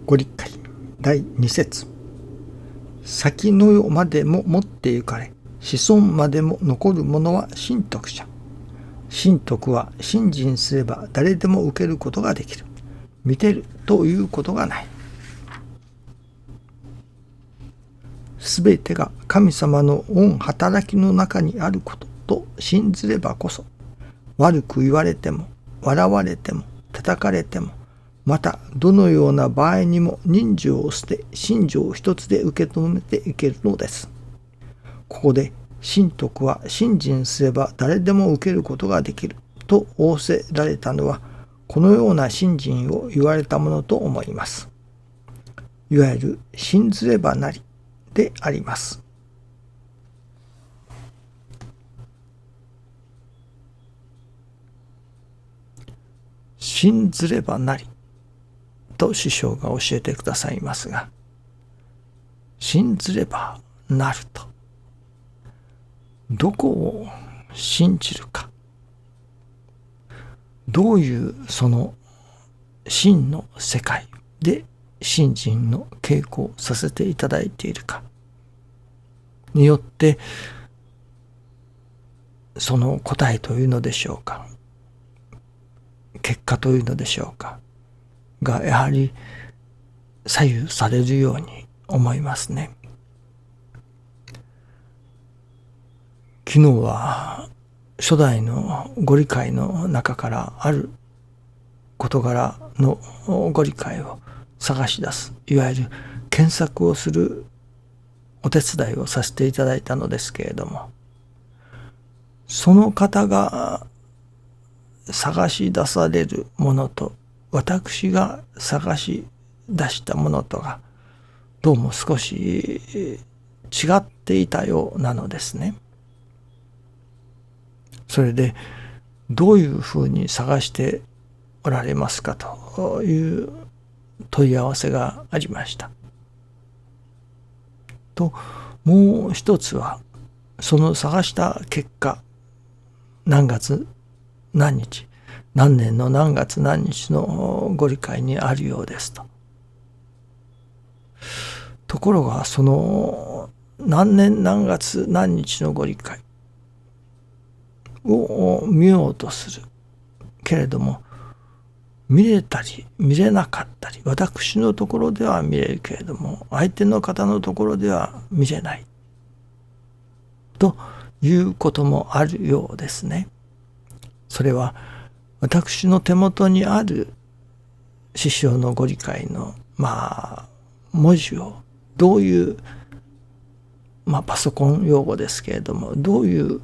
ご理解第2節。先の世までも持ってゆかれ、子孫までも残るものは神徳者。神徳は信心すれば誰でも受けることができる。見てるということがない。すべてが神様の御働きの中にあることと信ずればこそ、悪く言われても笑われても叩かれても、またどのような場合にも人情を捨て信条一つで受け止めていけるのです。ここで神徳は信心すれば誰でも受けることができると仰せられたのは、このような信心を言われたものと思います。いわゆる信ずればなりであります。信ずればなりと師匠が教えてくださいますが、信ずればなると、どこを信じるか、どういうその真の世界で信心の稽古をさせていただいているかによって、その答えというのでしょうか、結果というのでしょうかがやはり左右されるように思いますね。昨日は初代のご理解の中からある事柄のご理解を探し出す、いわゆる検索をするお手伝いをさせていただいたのですけれども、その方が探し出されるものと私が探し出したものとがどうも少し違っていたようなのですね。それでどういうふうに探しておられますかという問い合わせがありました。と、もう一つはその探した結果、何月何日、何年の何月何日のご理解にあるようですと。ところがその何年何月何日のご理解を見ようとするけれども、見れたり見れなかったり、私のところでは見れるけれども相手の方のところでは見れないということもあるようですね。それは私の手元にある師匠のご理解の文字をどういうパソコン用語ですけれども、どういう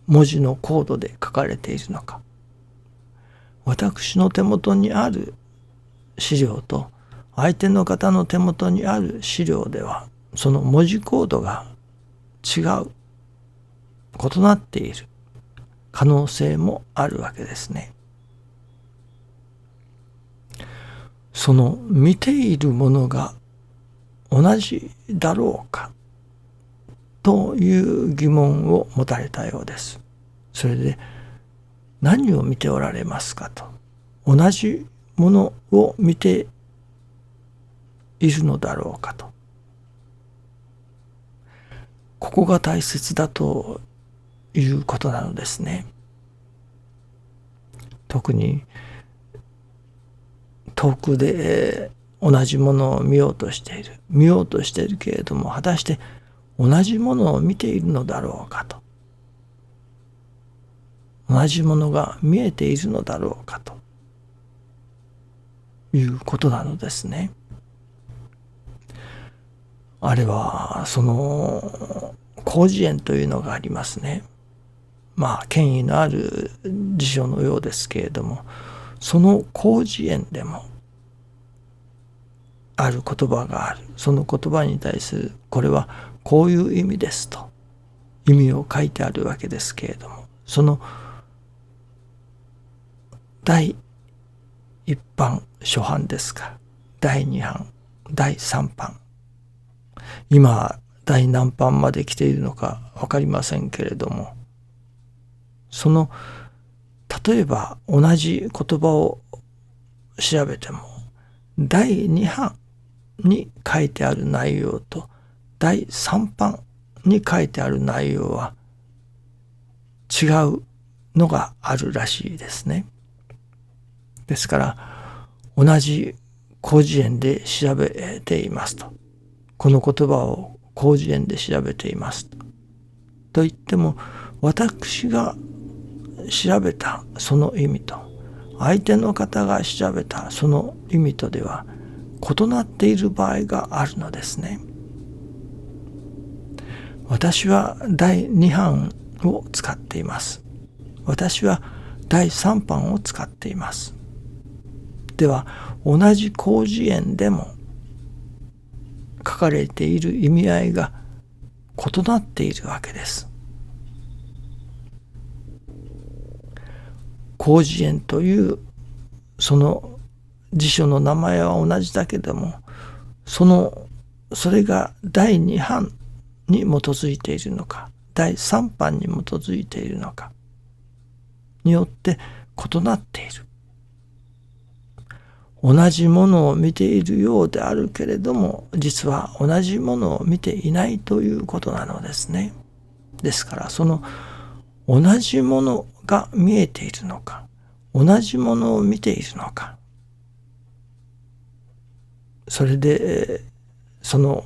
文字のコードで書かれているのか、私の手元にある資料と相手の方の手元にある資料ではその文字コードが違う、異なっている可能性もあるわけですね。その見ているものが同じだろうかという疑問を持たれたようです。それで何を見ておられますかと。同じものを見ているのだろうかと。ここが大切だということなのですね。特に遠くで同じものを見ようとしているけれども、果たして同じものを見ているのだろうかと。同じものが見えているのだろうかということなのですね。あれはその広辞苑というのがありますね。権威のある辞書のようですけれども、その広辞苑でもある言葉がある。その言葉に対する、これはこういう意味ですと意味を書いてあるわけですけれども、その第一版初版ですか、第二版、第三版、今第何版まで来ているのか分かりませんけれども、その例えば同じ言葉を調べても第2版に書いてある内容と第3版に書いてある内容は違うのがあるらしいですね。ですから同じ広辞苑で調べていますと、この言葉を広辞苑で調べていますと言っても、私が調べたその意味と相手の方が調べたその意味とでは異なっている場合があるのですね。私は第2版を使っています。私は第3版を使っています。では同じ広辞苑でも書かれている意味合いが異なっているわけです。広辞苑というその辞書の名前は同じだけども、それが第2版に基づいているのか第3版に基づいているのかによって異なっている。同じものを見ているようであるけれども、実は同じものを見ていないということなのですね。ですからその同じものが見えているのか、同じものを見ているのか、それでその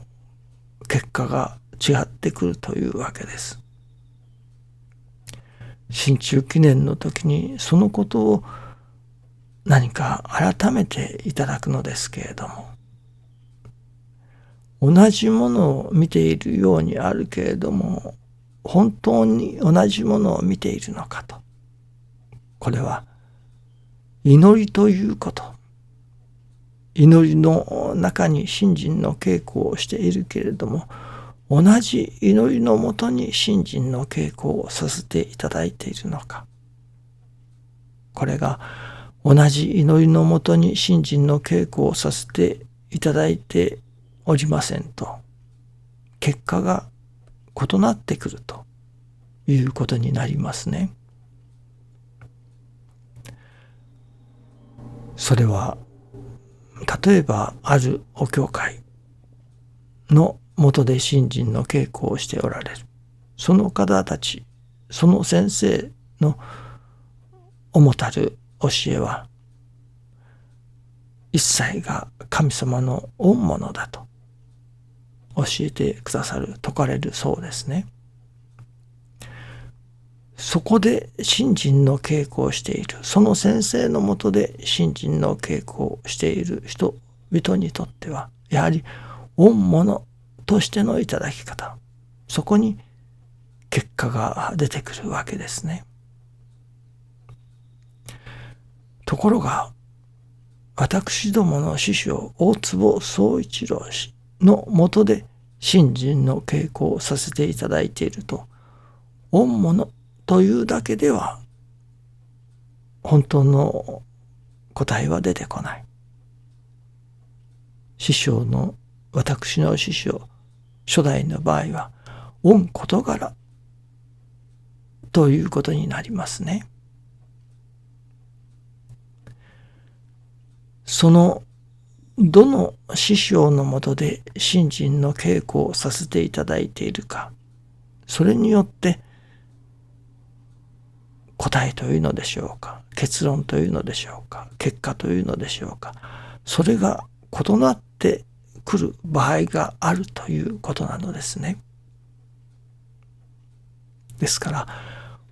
結果が違ってくるというわけです。新中記念の時にそのことを何か改めていただくのですけれども、同じものを見ているようにあるけれども、本当に同じものを見ているのかと。これは祈りということ。祈りの中に信心の稽古をしているけれども、同じ祈りのもとに信心の稽古をさせていただいているのか。これが同じ祈りのもとに信心の稽古をさせていただいておりませんと、結果が異なってくるということになりますね。それは例えばあるお教会の下で信心の稽古をしておられるその方たち、その先生の主たる教えは、一切が神様の御物だと教えてくださる、説かれるそうですね。そこで信心の稽古をしている、その先生のもとで信心の稽古をしている人々にとっては、やはり御物としてのいただき方、そこに結果が出てくるわけですね。ところが私どもの師匠大坪宗一郎氏のもとで信心の稽古をさせていただいていると、御物というだけでは本当の答えは出てこない。師匠の、私の師匠初代の場合は御事柄ということになりますね。そのどの師匠のもとで信心の稽古をさせていただいているか、それによって答えというのでしょうか、結論というのでしょうか、結果というのでしょうか、それが異なってくる場合があるということなのですね。ですから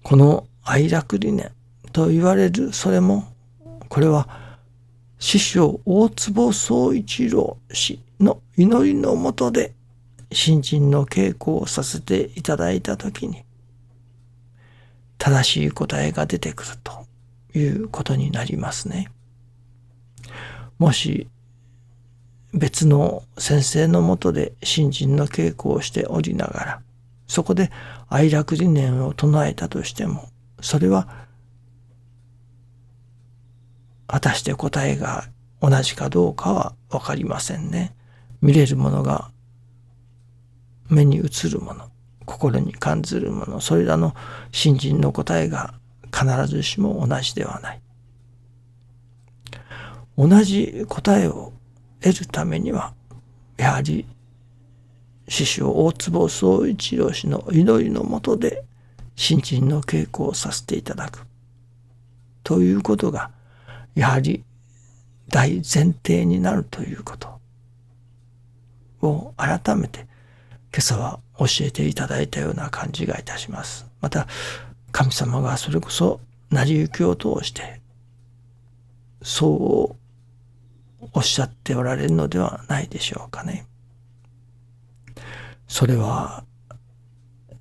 この愛楽理念と言われるそれも、これは師匠大坪宗一郎氏の祈りのもとで信心の稽古をさせていただいたときに正しい答えが出てくるということになりますね。もし別の先生のもとで信心の稽古をしておりながら、そこで愛楽理念を唱えたとしても、それは果たして答えが同じかどうかは分かりませんね。見れるものが目に映るもの、心に感じるもの、それらの信心の答えが必ずしも同じではない。同じ答えを得るためにはやはり師匠大坪宗一郎氏の祈りのもとで信心の稽古をさせていただくということがやはり大前提になるということを改めて今朝は教えていただいたような感じがいたします。また神様がそれこそ成り行きを通してそうおっしゃっておられるのではないでしょうかね。それは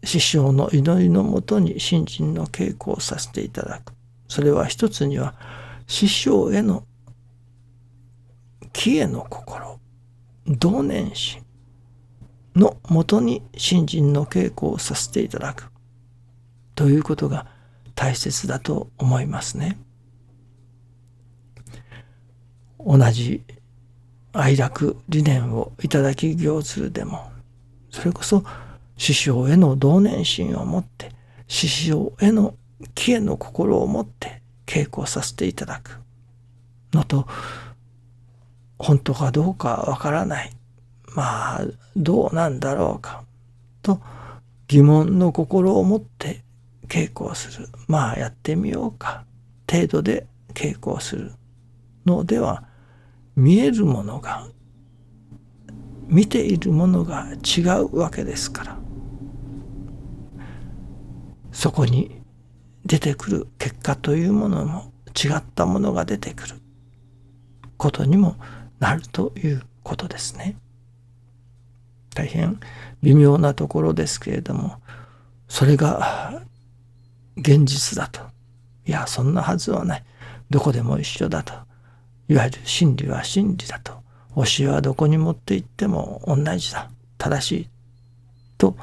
師匠の祈りのもとに信心の稽古をさせていただく。それは一つには師匠への帰依の心、同念心のもとに信心の稽古をさせていただくということが大切だと思いますね。同じ愛楽理念をいただき行ずるでも、それこそ師匠への同念心を持って師匠への帰依の心を持って稽古をさせていただくのと、本当かどうかわからない、まあどうなんだろうかと疑問の心を持って稽古をする、まあやってみようか程度で稽古をするのでは、見えるものが見ているものが違うわけですから、そこに出てくる結果というものも違ったものが出てくることにもなるということですね。大変微妙なところですけれども、それが現実だと、いやそんなはずはない、どこでも一緒だと、いわゆる真理は真理だと、教えはどこに持って行っても同じだ、正しいと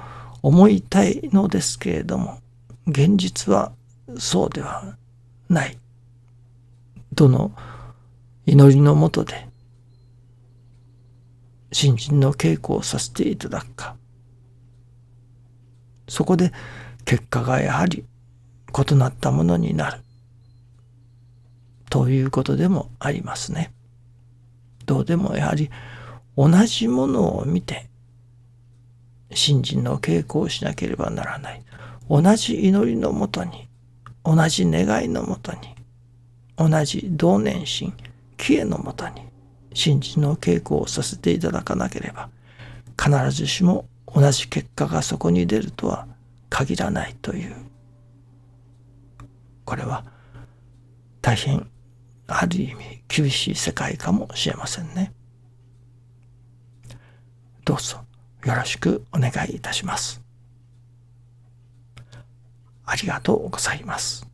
思いたいのですけれども、現実はそうではない。どの祈りのもとで信心の稽古をさせていただくか、そこで結果がやはり異なったものになるということでもありますね。どうでもやはり同じものを見て信心の稽古をしなければならない。同じ祈りのもとに、同じ願いのもとに、同じ同念心、帰依のもとに信心の稽古をさせていただかなければ、必ずしも同じ結果がそこに出るとは限らないという、これは大変ある意味厳しい世界かもしれませんね。どうぞよろしくお願いいたします。ありがとうございます。